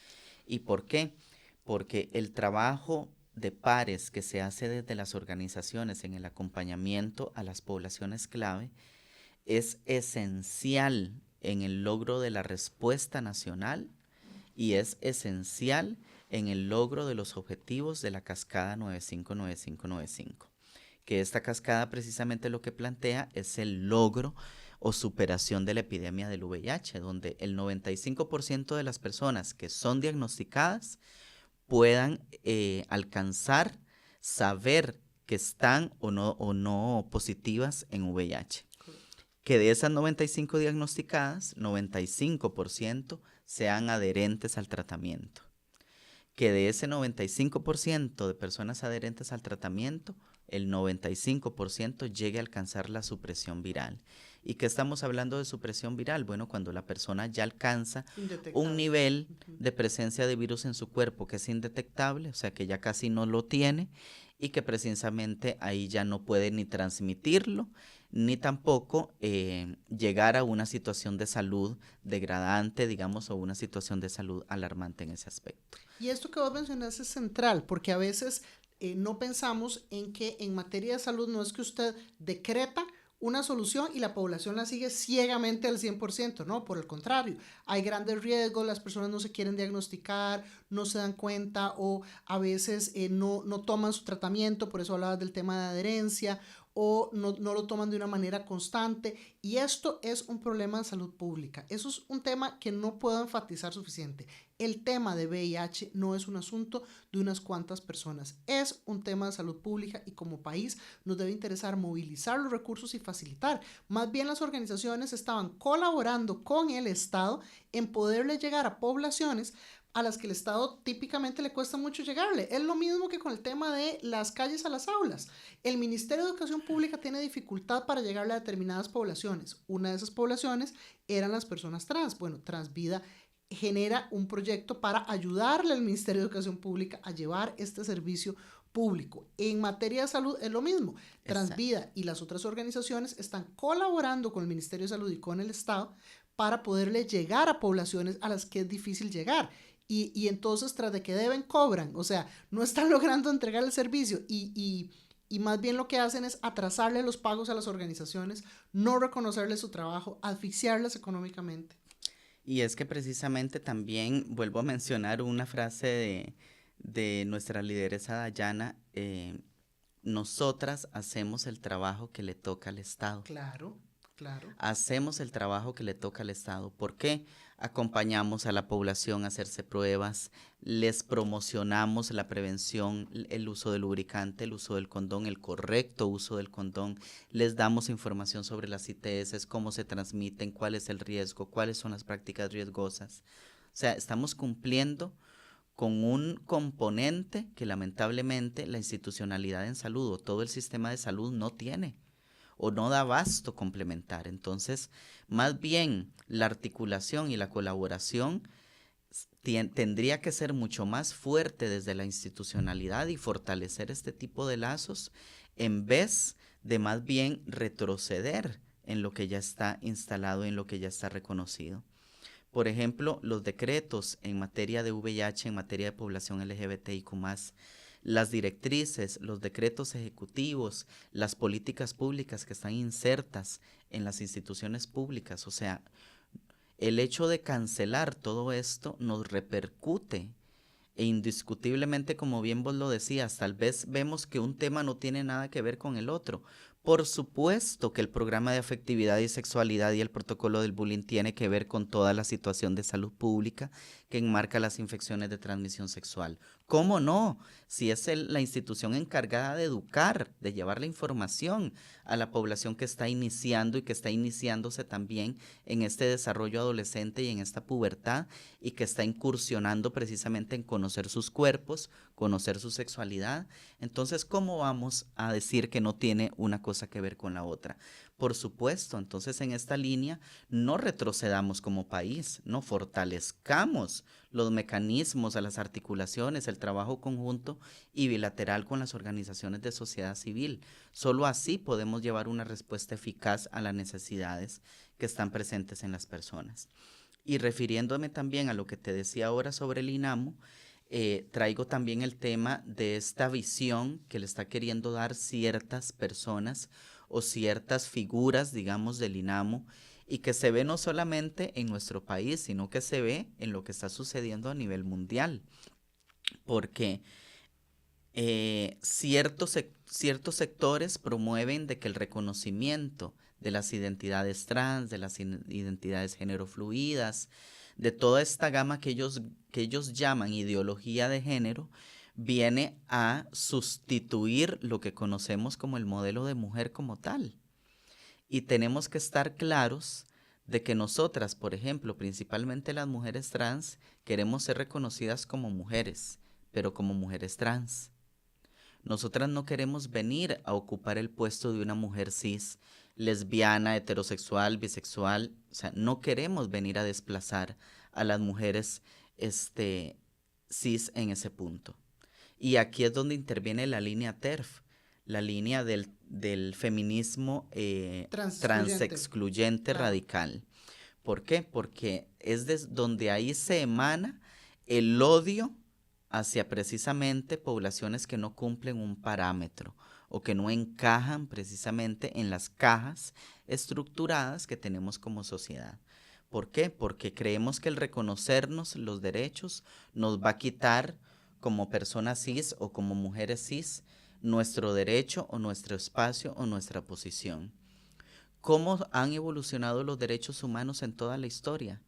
¿Y por qué? Porque el trabajo de pares que se hace desde las organizaciones en el acompañamiento a las poblaciones clave es esencial en el logro de la respuesta nacional y es esencial en el logro de los objetivos de la cascada 959595, que esta cascada precisamente lo que plantea es el logro o superación de la epidemia del VIH, donde el 95% de las personas que son diagnosticadas puedan alcanzar, saber que están o no positivas en VIH. Que de esas 95 diagnosticadas, 95% sean adherentes al tratamiento. Que de ese 95% de personas adherentes al tratamiento, el 95% llegue a alcanzar la supresión viral. ¿Y qué estamos hablando de supresión viral? Bueno, cuando la persona ya alcanza un nivel de presencia de virus en su cuerpo que es indetectable, o sea que ya casi no lo tiene y que precisamente ahí ya no puede ni transmitirlo, ni tampoco llegar a una situación de salud degradante, digamos, o una situación de salud alarmante en ese aspecto. Y esto que vos mencionas es central, porque a veces no pensamos en que en materia de salud no es que usted decreta una solución y la población la sigue ciegamente al 100%, no, por el contrario, hay grandes riesgos, las personas no se quieren diagnosticar, no se dan cuenta o a veces no toman su tratamiento, por eso hablabas del tema de adherencia, o no lo toman de una manera constante, y esto es un problema de salud pública. Eso es un tema que no puedo enfatizar suficiente. El tema de VIH no es un asunto de unas cuantas personas, es un tema de salud pública y como país nos debe interesar movilizar los recursos y facilitar. Más bien las organizaciones estaban colaborando con el Estado en poderle llegar a poblaciones a las que el Estado típicamente le cuesta mucho llegarle. Es lo mismo que con el tema de las calles a las aulas. El Ministerio de Educación Pública tiene dificultad para llegarle a determinadas poblaciones. Una de esas poblaciones eran las personas trans. Bueno, Transvida genera un proyecto para ayudarle al Ministerio de Educación Pública a llevar este servicio público. En materia de salud es lo mismo. Transvida y las otras organizaciones están colaborando con el Ministerio de Salud y con el Estado para poderle llegar a poblaciones a las que es difícil llegar. Y entonces, tras de que deben, cobran. O sea, no están logrando entregar el servicio y más bien lo que hacen es atrasarle los pagos a las organizaciones, no reconocerles su trabajo, asfixiarlas económicamente. Y es que precisamente también vuelvo a mencionar una frase de nuestra lideresa Dayana, nosotras hacemos el trabajo que le toca al Estado. Claro, claro. Hacemos el trabajo que le toca al Estado. ¿Por qué? Acompañamos a la población a hacerse pruebas, les promocionamos la prevención, el uso del lubricante, el uso del condón, el correcto uso del condón, les damos información sobre las ITS, cómo se transmiten, cuál es el riesgo, cuáles son las prácticas riesgosas. O sea, estamos cumpliendo con un componente que lamentablemente la institucionalidad en salud o todo el sistema de salud no tiene o no da abasto complementar. Entonces, más bien la articulación y la colaboración tendría que ser mucho más fuerte desde la institucionalidad y fortalecer este tipo de lazos en vez de más bien retroceder en lo que ya está instalado, en lo que ya está reconocido. Por ejemplo, los decretos en materia de VIH, en materia de población LGBTIQ+, las directrices, los decretos ejecutivos, las políticas públicas que están insertas en las instituciones públicas. O sea, el hecho de cancelar todo esto nos repercute e indiscutiblemente, como bien vos lo decías, tal vez vemos que un tema no tiene nada que ver con el otro. Por supuesto que el programa de afectividad y sexualidad y el protocolo del bullying tiene que ver con toda la situación de salud pública que enmarca las infecciones de transmisión sexual. ¿Cómo no? Si es la institución encargada de educar, de llevar la información a la población que está iniciando y que está iniciándose también en este desarrollo adolescente y en esta pubertad y que está incursionando precisamente en conocer sus cuerpos, conocer su sexualidad. Entonces, ¿cómo vamos a decir que no tiene una cosa que ver con la otra? Por supuesto, entonces en esta línea no retrocedamos como país, no fortalezcamos los mecanismos, a las articulaciones, el trabajo conjunto y bilateral con las organizaciones de sociedad civil. Solo así podemos llevar una respuesta eficaz a las necesidades que están presentes en las personas. Y refiriéndome también a lo que te decía ahora sobre el INAMO, traigo también el tema de esta visión que le está queriendo dar ciertas personas o ciertas figuras, digamos, del INAMO, y que se ve no solamente en nuestro país, sino que se ve en lo que está sucediendo a nivel mundial, porque ciertos sectores promueven de que el reconocimiento de las identidades trans, de las identidades género fluidas, de toda esta gama que ellos llaman ideología de género, viene a sustituir lo que conocemos como el modelo de mujer como tal. Y tenemos que estar claros de que nosotras, por ejemplo, principalmente las mujeres trans, queremos ser reconocidas como mujeres, pero como mujeres trans. Nosotras no queremos venir a ocupar el puesto de una mujer cis, lesbiana, heterosexual, bisexual. O sea, no queremos venir a desplazar a las mujeres cis en ese punto. Y aquí es donde interviene la línea TERF, la línea del feminismo transexcluyente Claro. radical. ¿Por qué? Porque es donde ahí se emana el odio hacia precisamente poblaciones que no cumplen un parámetro o que no encajan precisamente en las cajas estructuradas que tenemos como sociedad. ¿Por qué? Porque creemos que el reconocernos los derechos nos va a quitar como personas cis o como mujeres cis nuestro derecho o nuestro espacio o nuestra posición. ¿Cómo han evolucionado los derechos humanos en toda la historia?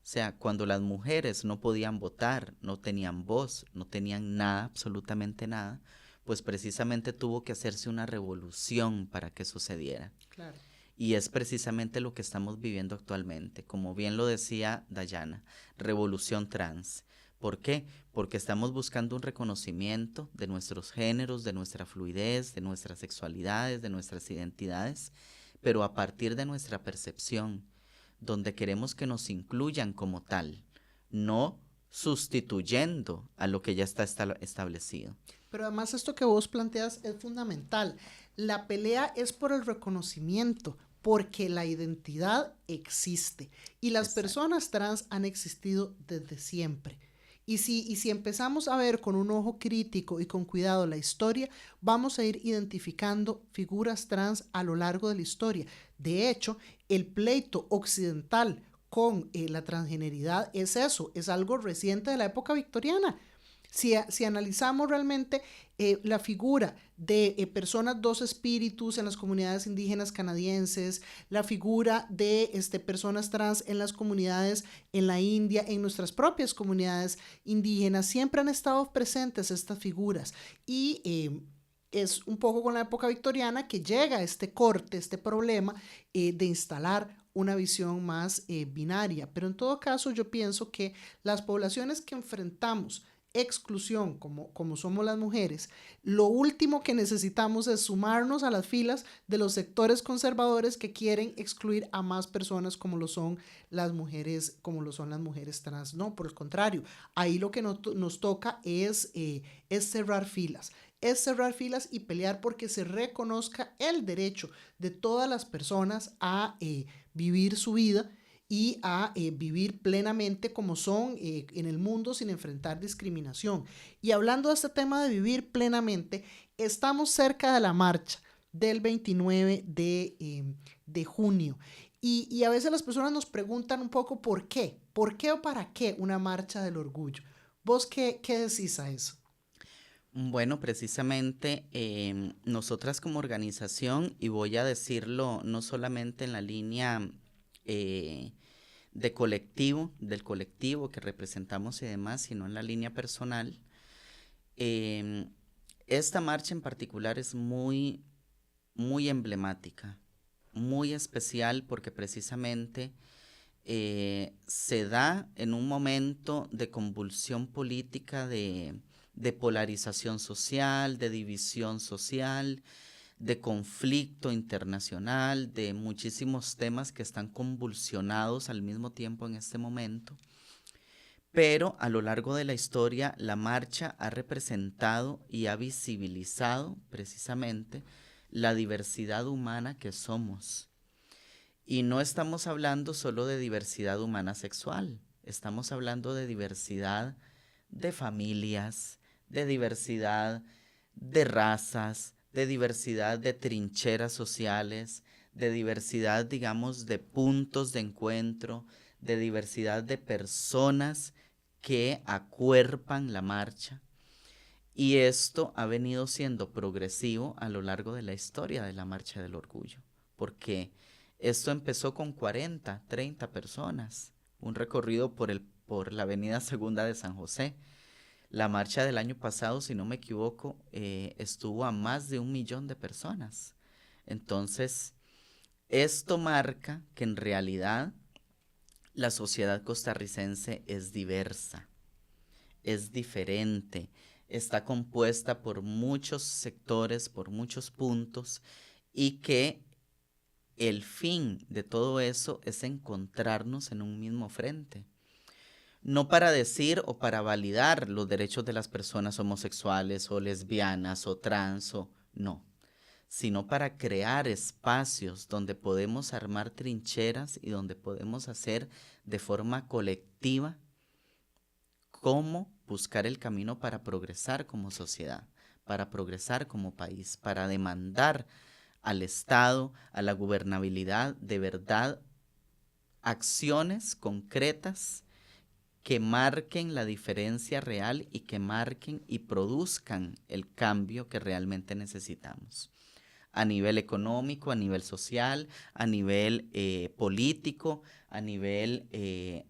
O sea, cuando las mujeres no podían votar, no tenían voz, no tenían nada, absolutamente nada, pues precisamente tuvo que hacerse una revolución para que sucediera. Claro. Y es precisamente lo que estamos viviendo actualmente, como bien lo decía Dayana, revolución trans. ¿Por qué? Porque estamos buscando un reconocimiento de nuestros géneros, de nuestra fluidez, de nuestras sexualidades, de nuestras identidades, pero a partir de nuestra percepción, donde queremos que nos incluyan como tal, no sustituyendo a lo que ya está establecido. Pero además esto que vos planteas es fundamental. La pelea es por el reconocimiento, porque la identidad existe y las Exacto. personas trans han existido desde siempre. Y si empezamos a ver con un ojo crítico y con cuidado la historia, vamos a ir identificando figuras trans a lo largo de la historia. De hecho, el pleito occidental con la transgeneridad es eso, es algo reciente de la época victoriana. Si analizamos realmente la figura de personas dos espíritus en las comunidades indígenas canadienses, la figura de personas trans en las comunidades en la India, en nuestras propias comunidades indígenas, siempre han estado presentes estas figuras. Y es un poco con la época victoriana que llega este corte, este problema de instalar una visión más binaria. Pero en todo caso yo pienso que las poblaciones que enfrentamos exclusión, como somos las mujeres, lo último que necesitamos es sumarnos a las filas de los sectores conservadores que quieren excluir a más personas como lo son las mujeres trans. No, por el contrario, ahí lo que nos toca es cerrar filas. Es cerrar filas y pelear porque se reconozca el derecho de todas las personas a vivir su vida y a vivir plenamente como son en el mundo sin enfrentar discriminación. Y hablando de este tema de vivir plenamente, estamos cerca de la marcha del 29 de junio. Y a veces las personas nos preguntan un poco por qué o para qué una marcha del orgullo. ¿Vos qué decís a eso? Bueno, precisamente nosotras como organización, y voy a decirlo no solamente en la línea del colectivo que representamos y demás, sino en la línea personal, esta marcha en particular es muy, muy emblemática, muy especial porque precisamente se da en un momento de convulsión política, de polarización social, de división social, de conflicto internacional, de muchísimos temas que están convulsionados al mismo tiempo en este momento. Pero a lo largo de la historia, la marcha ha representado y ha visibilizado precisamente la diversidad humana que somos. Y no estamos hablando solo de diversidad humana sexual, estamos hablando de diversidad de familias, de diversidad de razas, de diversidad de trincheras sociales, de diversidad, digamos, de puntos de encuentro, de diversidad de personas que acuerpan la marcha. Y esto ha venido siendo progresivo a lo largo de la historia de la Marcha del Orgullo, porque esto empezó con 40, 30 personas, un recorrido por la Avenida Segunda de San José. La marcha del año pasado, si no me equivoco, estuvo a más de 1 millón de personas. Entonces, esto marca que en realidad la sociedad costarricense es diversa, es diferente, está compuesta por muchos sectores, por muchos puntos, y que el fin de todo eso es encontrarnos en un mismo frente. No para decir o para validar los derechos de las personas homosexuales o lesbianas o trans no, sino para crear espacios donde podemos armar trincheras y donde podemos hacer de forma colectiva cómo buscar el camino para progresar como sociedad, para progresar como país, para demandar al Estado, a la gobernabilidad, de verdad, acciones concretas que marquen la diferencia real y que marquen y produzcan el cambio que realmente necesitamos. A nivel económico, a nivel social, a nivel político, a nivel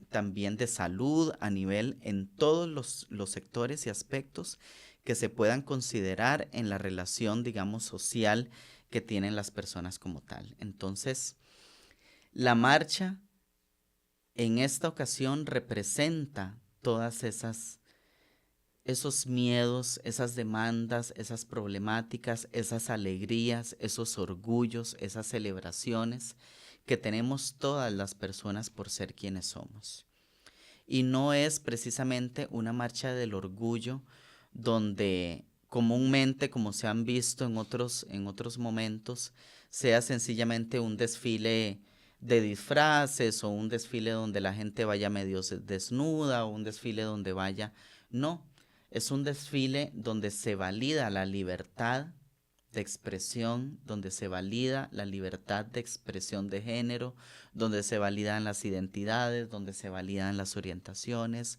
también de salud, a nivel en todos los sectores y aspectos que se puedan considerar en la relación, digamos, social que tienen las personas como tal. Entonces, la marcha en esta ocasión representa todas esos miedos, esas demandas, esas problemáticas, esas alegrías, esos orgullos, esas celebraciones que tenemos todas las personas por ser quienes somos. Y no es precisamente una marcha del orgullo donde comúnmente, como se han visto en otros momentos, sea sencillamente un desfile de disfraces o un desfile donde la gente vaya medio desnuda o un desfile donde vaya... No, es un desfile donde se valida la libertad de expresión, donde se valida la libertad de expresión de género, donde se validan las identidades, donde se validan las orientaciones,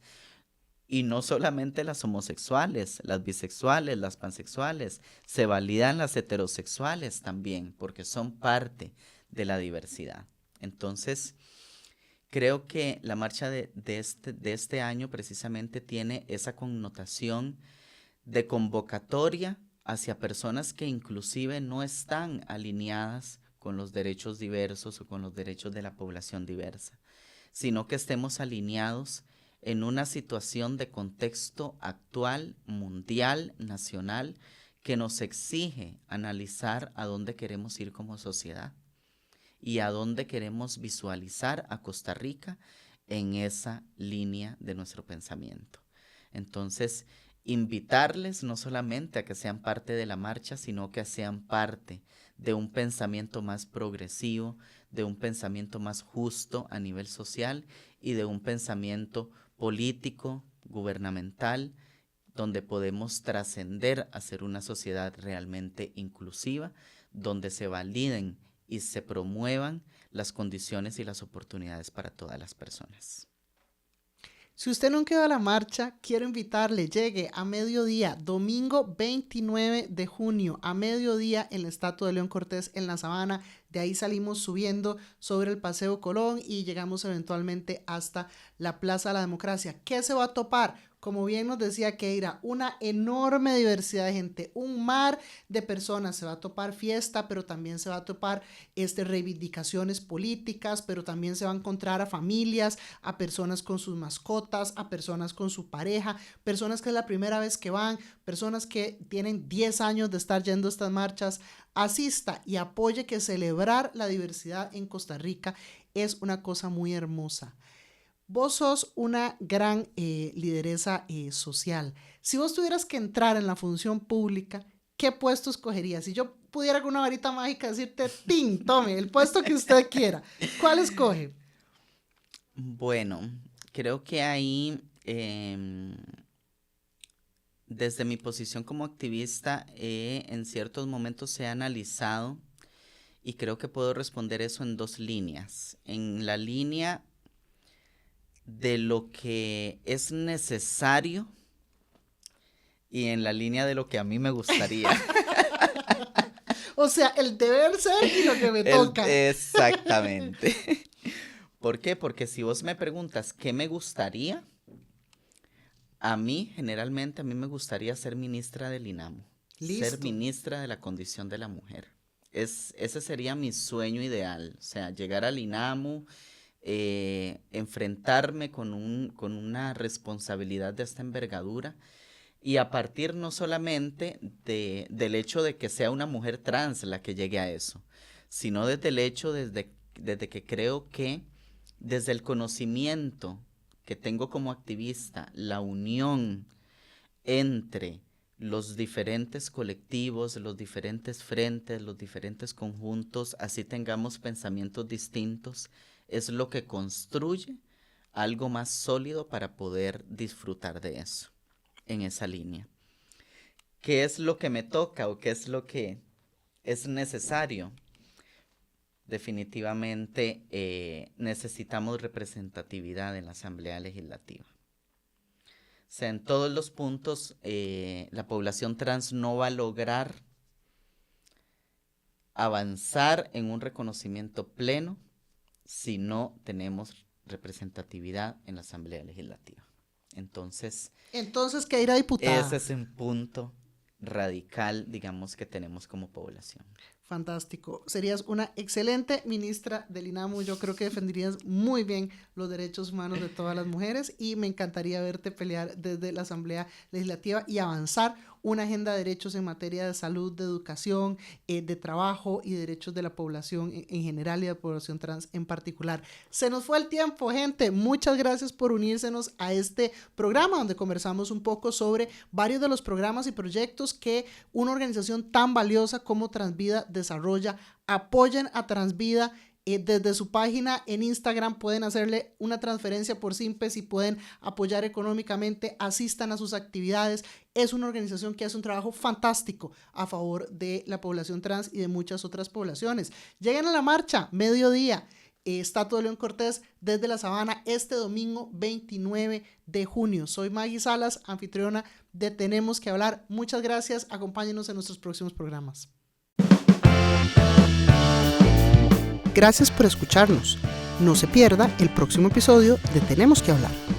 y no solamente las homosexuales, las bisexuales, las pansexuales, se validan las heterosexuales también, porque son parte de la diversidad. Entonces, creo que la marcha de este año precisamente tiene esa connotación de convocatoria hacia personas que inclusive no están alineadas con los derechos diversos o con los derechos de la población diversa, sino que estemos alineados en una situación de contexto actual, mundial, nacional, que nos exige analizar a dónde queremos ir como sociedad y a dónde queremos visualizar a Costa Rica en esa línea de nuestro pensamiento. Entonces, invitarles no solamente a que sean parte de la marcha, sino que sean parte de un pensamiento más progresivo, de un pensamiento más justo a nivel social y de un pensamiento político, gubernamental, donde podemos trascender a ser una sociedad realmente inclusiva, donde se validen y se promuevan las condiciones y las oportunidades para todas las personas. Si usted nunca ha ido a la marcha, quiero invitarle, llegue a mediodía, domingo 29 de junio, a mediodía en la estatua de León Cortés en la Sabana. De ahí salimos subiendo sobre el Paseo Colón y llegamos eventualmente hasta la Plaza de la Democracia. ¿Qué se va a topar? Como bien nos decía Keira, una enorme diversidad de gente, un mar de personas. Se va a topar fiesta, pero también se va a topar reivindicaciones políticas, pero también se va a encontrar a familias, a personas con sus mascotas, a personas con su pareja, personas que es la primera vez que van, personas que tienen 10 años de estar yendo a estas marchas. Asista y apoye, que celebrar la diversidad en Costa Rica es una cosa muy hermosa. Vos sos una gran lideresa social. Si vos tuvieras que entrar en la función pública, ¿qué puesto escogerías? Si yo pudiera con una varita mágica decirte, ¡ting! Tome, el puesto que usted quiera. ¿Cuál escoge? Bueno, creo que ahí desde mi posición como activista, en ciertos momentos he analizado y creo que puedo responder eso en 2 líneas. En la línea de lo que es necesario y en la línea de lo que a mí me gustaría. O sea, el deber ser y lo que me toca. Exactamente. ¿Por qué? Porque si vos me preguntas qué me gustaría, generalmente a mí me gustaría ser ministra del INAMU. Listo. Ser ministra de la condición de la mujer. Ese sería mi sueño ideal. O sea, llegar al INAMU, enfrentarme con una responsabilidad de esta envergadura y a partir no solamente del hecho de que sea una mujer trans la que llegue a eso, sino desde el hecho desde que creo que desde el conocimiento que tengo como activista, la unión entre los diferentes colectivos, los diferentes frentes, los diferentes conjuntos, así tengamos pensamientos distintos, es lo que construye algo más sólido para poder disfrutar de eso, en esa línea. ¿Qué es lo que me toca o qué es lo que es necesario? Definitivamente necesitamos representatividad en la Asamblea Legislativa. O sea, en todos los puntos la población trans no va a lograr avanzar en un reconocimiento pleno si no tenemos representatividad en la Asamblea Legislativa. Entonces, ¿qué irá diputada? Ese es un punto radical, digamos, que tenemos como población. Fantástico. Serías una excelente ministra del INAMU. Yo creo que defenderías muy bien los derechos humanos de todas las mujeres y me encantaría verte pelear desde la Asamblea Legislativa y avanzar una agenda de derechos en materia de salud, de educación, de trabajo y derechos de la población en general y de la población trans en particular. Se nos fue el tiempo, gente. Muchas gracias por unírsenos a este programa donde conversamos un poco sobre varios de los programas y proyectos que una organización tan valiosa como Transvida desarrolla. Apoyen a Transvida. Desde su página en Instagram pueden hacerle una transferencia por Simpes y pueden apoyar económicamente, asistan a sus actividades. Es una organización que hace un trabajo fantástico a favor de la población trans y de muchas otras poblaciones. Lleguen a la marcha, mediodía, Estatua de León Cortés desde La Sabana este domingo 29 de junio. Soy Maggie Salas, anfitriona de Tenemos que Hablar. Muchas gracias, acompáñenos en nuestros próximos programas. Gracias por escucharnos. No se pierda el próximo episodio de Tenemos que Hablar.